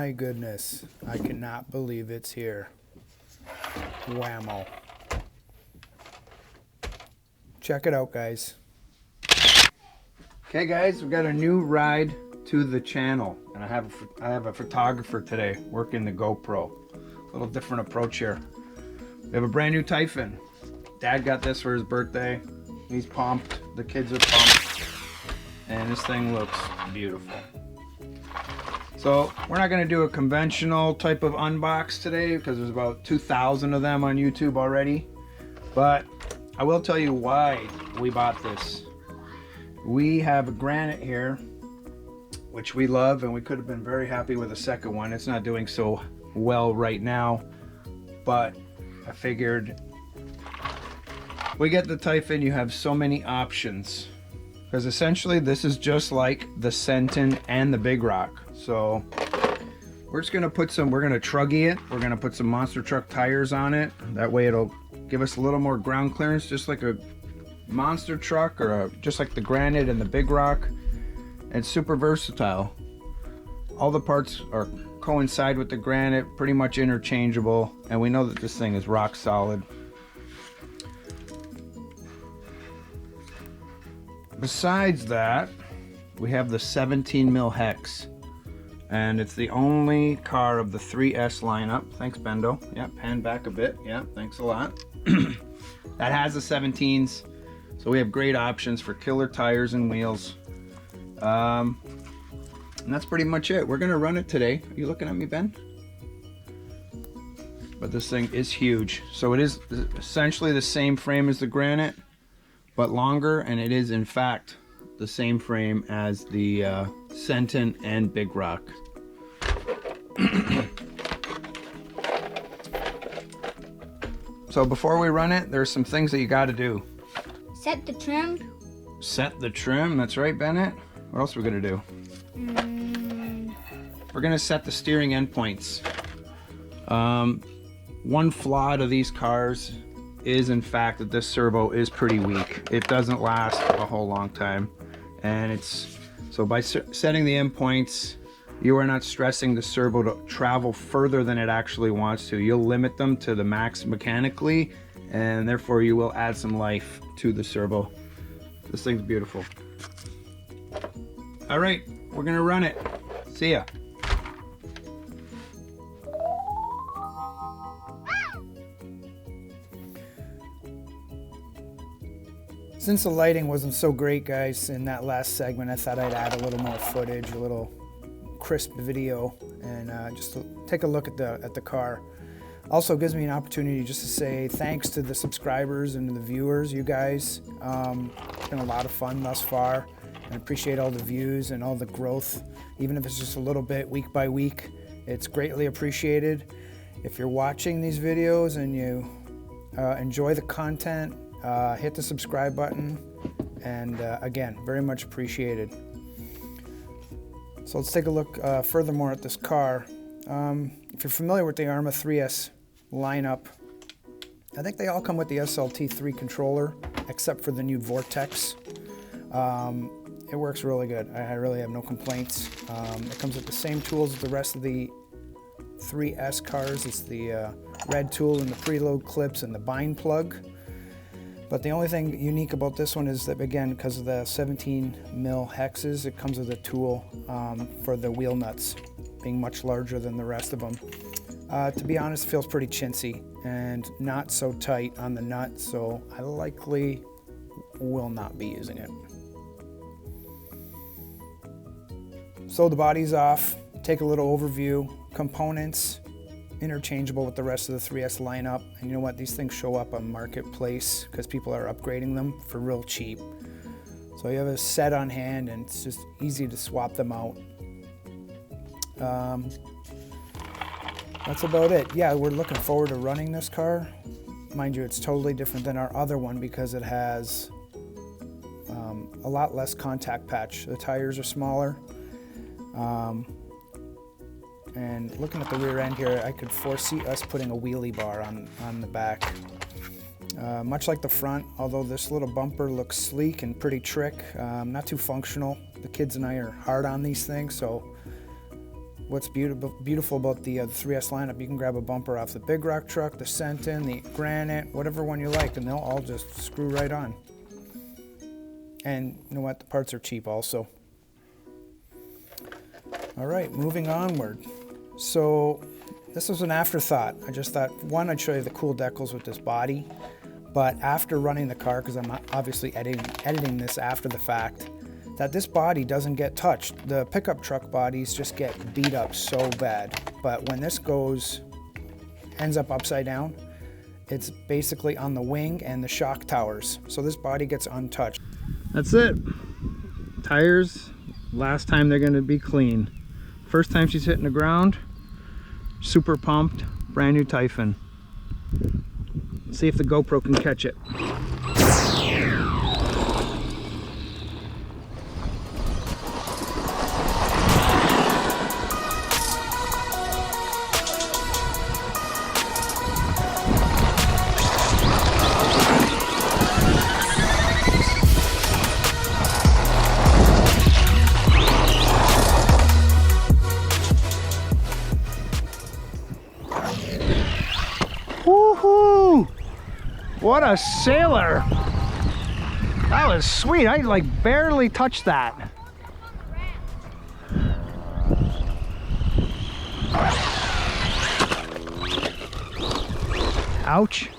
my goodness. I cannot believe it's here. Whammo. Check it out, guys. Okay, guys, we've got a new ride to the channel, and I have a photographer today working the GoPro. A little different approach here. We have a brand new Typhon. Dad got this for his birthday. He's pumped. The kids are pumped. And this thing looks beautiful. So we're not going to do a conventional type of unbox today because there's about 2,000 of them on YouTube already. But I will tell you why we bought this. We have a Granite here, which we love, and we could have been very happy with a second one. It's not doing so well right now, but I figured we get the Typhon, you have so many options, because essentially this is just like the Senton and the BigRock. So we're just gonna we're gonna truggy it. We're gonna put some monster truck tires on it. That way it'll give us a little more ground clearance, just like a monster truck, or just like the Granite and the BigRock. It's super versatile. All the parts are coincide with the Granite, pretty much interchangeable, and we know that this thing is rock solid. Besides that, we have the 17 mil hex, and it's the only car of the 3S lineup. Thanks, Bendo. Yeah, pan back a bit. Yeah, thanks a lot. That has the 17s, so we have great options for killer tires and wheels. And that's pretty much it. We're gonna run it today. Are you looking at me, Ben? But this thing is huge. So it is essentially the same frame as the Granite, but longer, and it is in fact the same frame as the Senton and BigRock. So before we run it, there's some things that you got to do. Set the trim. Set the trim. That's right, Bennett. What else are we gonna do? We're gonna set the steering endpoints. One flaw of these cars is in fact that this servo is pretty weak. It doesn't last a whole long time, and so by setting the endpoints, you are not stressing the servo to travel further than it actually wants to. You'll limit them to the max mechanically, and therefore you will add some life to the servo. This thing's beautiful. All right, we're gonna run it. See ya. Since the lighting wasn't so great, guys, in that last segment, I thought I'd add a little more footage, a little crisp video, and just to take a look at the car. Also gives me an opportunity just to say thanks to the subscribers and the viewers, you guys. It's been a lot of fun thus far, and I appreciate all the views and all the growth, even if it's just a little bit week by week. It's greatly appreciated. If you're watching these videos and you enjoy the content, hit the subscribe button, and again, very much appreciated. So let's take a look furthermore at this car. If you're familiar with the Arrma 3S lineup, I think they all come with the SLT3 controller, except for the new Vortex. It works really good. I really have no complaints. It comes with the same tools as the rest of the 3S cars. It's the red tool and the preload clips and the bind plug. But the only thing unique about this one is that, again, because of the 17 mil hexes, it comes with a tool for the wheel nuts, being much larger than the rest of them. To be honest, it feels pretty chintzy and not so tight on the nut, so I likely will not be using it. So the body's off. Take a little overview. Components interchangeable with the rest of the 3S lineup, and you know what, these things show up on Marketplace because people are upgrading them for real cheap. So you have a set on hand, and it's just easy to swap them out. That's about it. Yeah, we're looking forward to running this car. Mind you, it's totally different than our other one because it has a lot less contact patch. The tires are smaller. And looking at the rear end here, I could foresee us putting a wheelie bar on the back. Much like the front, although this little bumper looks sleek and pretty trick, not too functional. The kids and I are hard on these things, so what's beautiful about the 3S lineup. You can grab a bumper off the BigRock truck, the Senton, the Granite, whatever one you like, and they'll all just screw right on. And you know what? The parts are cheap also. All right, moving onward. So this was an afterthought. I just thought, one, I'd show you the cool decals with this body, but after running the car, because I'm obviously editing this after the fact, that this body doesn't get touched. The pickup truck bodies just get beat up so bad. But when this ends up upside down, it's basically on the wing and the shock towers. So this body gets untouched. That's it. Tires, last time they're gonna be clean. First time she's hitting the ground, super pumped, brand new Typhon. See if the GoPro can catch it. Woohoo! What a sailor! That was sweet. I like barely touched that. Ouch.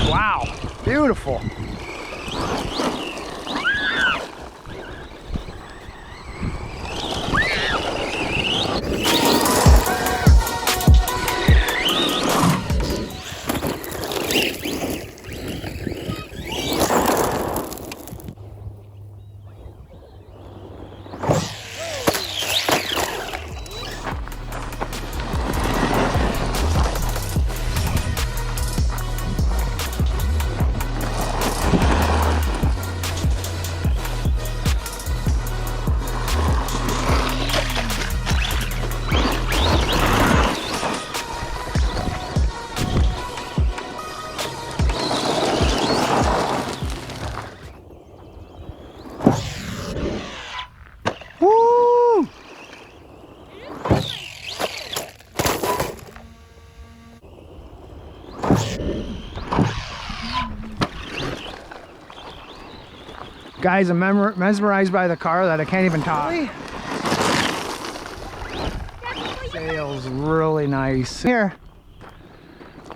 Wow, beautiful. Woo! Guys, I'm mesmerized by the car that I can't even talk. Really? Sails really nice. Here.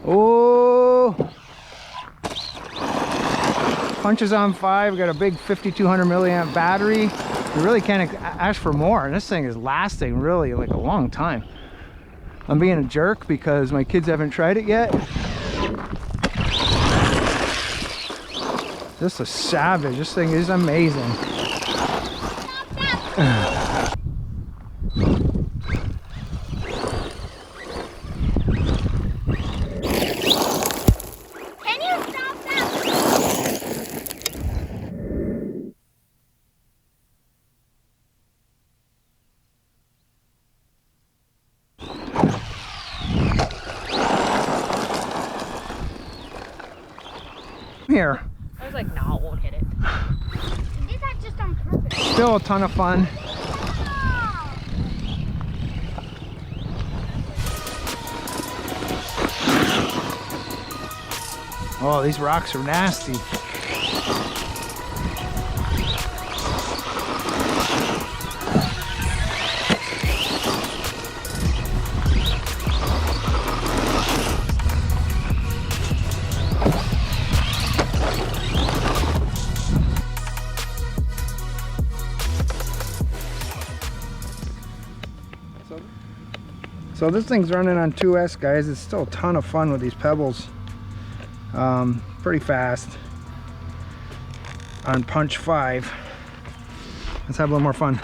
Oh! Punches on 5, got a big 5200 milliamp battery. You really can't ask for more, and this thing is lasting really like a long time. I'm being a jerk because my kids haven't tried it yet. This is savage. This thing is amazing. Here. I was like, no, it won't hit it. You did that just on purpose. Still a ton of fun. Oh, these rocks are nasty. So this thing's running on 2S, guys. It's still a ton of fun with these pebbles. Pretty fast on punch 5. Let's have a little more fun.